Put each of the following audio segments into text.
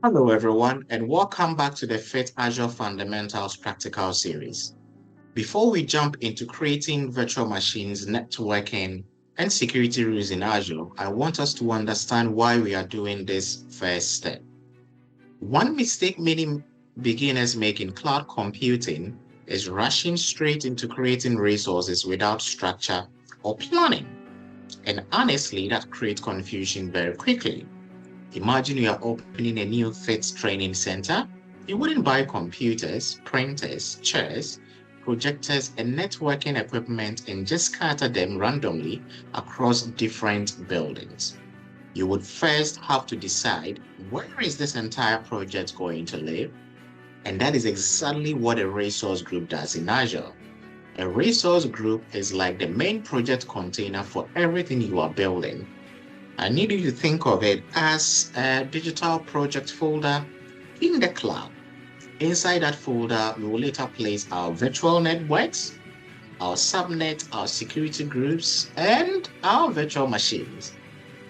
Hello, everyone, and welcome back to the FITTS Azure Fundamentals Practical Series. Before we jump into creating virtual machines, networking, and security rules in Azure, I want us to understand why we are doing this first step. One mistake many beginners make in cloud computing is rushing straight into creating resources without structure or planning. And honestly, that creates confusion very quickly. Imagine you are opening a new FITTS training center. You wouldn't buy computers, printers, chairs, projectors, and networking equipment and just scatter them randomly across different buildings. You would first have to decide, where is this entire project going to live? And that is exactly what a resource group does in Azure. A resource group is like the main project container for everything you are building. I need you to think of it as a digital project folder in the cloud. Inside that folder, we will later place our virtual networks, our subnets, our security groups, and our virtual machines.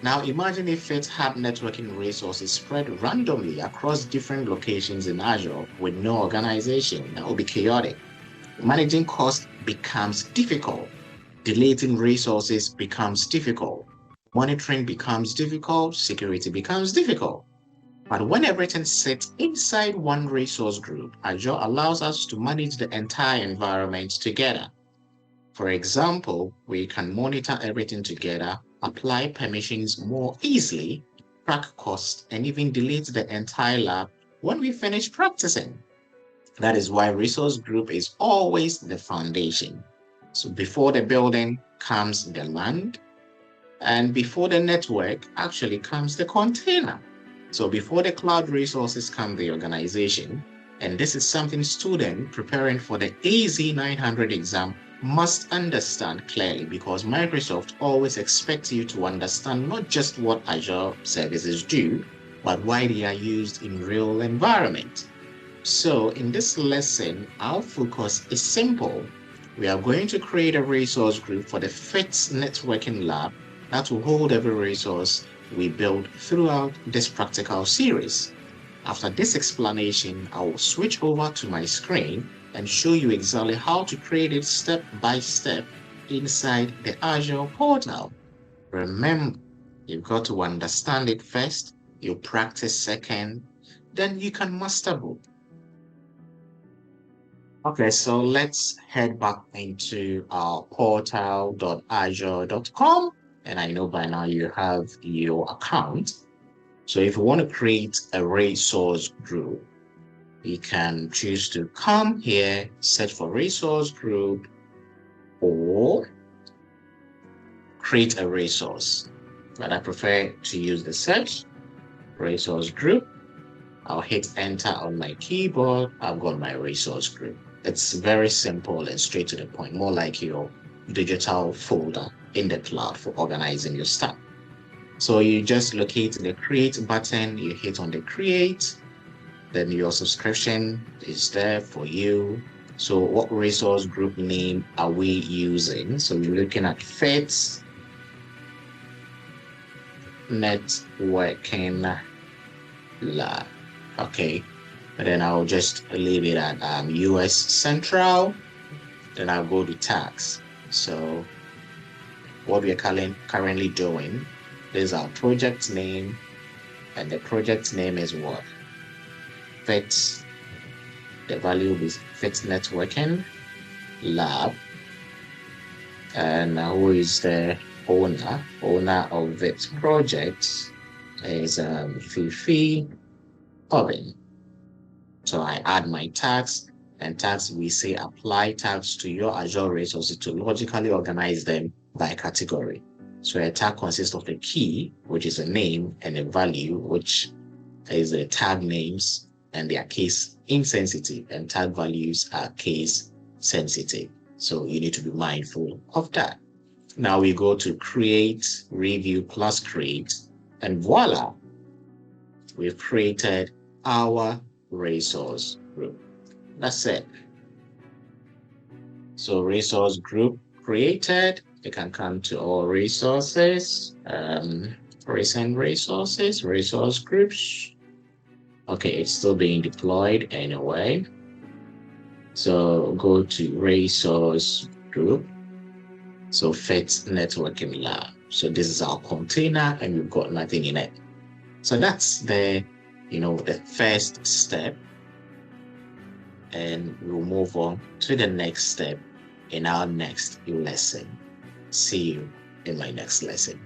Now imagine if it had networking resources spread randomly across different locations in Azure with no organization. That would be chaotic. Managing costs becomes difficult. Deleting resources becomes difficult. Monitoring becomes difficult. Security becomes difficult. But when everything sits inside one resource group, Azure allows us to manage the entire environment together. For example, we can monitor everything together, apply permissions more easily, track costs, and even delete the entire lab when we finish practicing. That is why resource group is always the foundation. So before the building comes the land, and before the network actually comes the container. So before the cloud resources come the organization, and this is something students preparing for the AZ900 exam must understand clearly, because Microsoft always expects you to understand not just what Azure services do, but why they are used in real environment. So in this lesson, our focus is simple. We are going to create a resource group for the FITTS networking lab that will hold every resource we build throughout this practical series. After this explanation, I will switch over to my screen and show you exactly how to create it step by step inside the Azure Portal. Remember, you've got to understand it first, you practice second, then you can master both. Okay, so let's head back into our portal.azure.com. And I know by now you have your account. So if you want to create a resource group, you can choose to come here, search for resource group, or create a resource. But I prefer to use the search resource group. I'll hit enter on my keyboard. I've got my resource group. It's very simple and straight to the point, more like your digital folder in the cloud for organizing your stuff. So you just locate the create button, you hit on the create, then your subscription is there for you. So what resource group name are we using? So we're looking at FITTS Networking Lab. Okay, and then I'll just leave it at US Central. Then I'll go to tags. So what we are currently doing is our project name, and the project name is what? FITTS. The value is FITTS Networking Lab. And who is the owner? Owner of this project is Fifi Oven. So I add my tags, and tags, we say apply tags to your Azure resources to logically organize them by category. So a tag consists of a key, which is a name, and a value, which is the tag names, and they are case insensitive, and tag values are case sensitive. So you need to be mindful of that. Now we go to create, review plus create, and voila, we've created our resource group. That's it. So resource group created. You can come to all resources, recent resources, resource groups. Okay, it's still being deployed anyway. So go to resource group. So FITTS networking lab. So this is our container and we've got nothing in it. So that's the first step. And we'll move on to the next step in our next lesson. See you in my next lesson.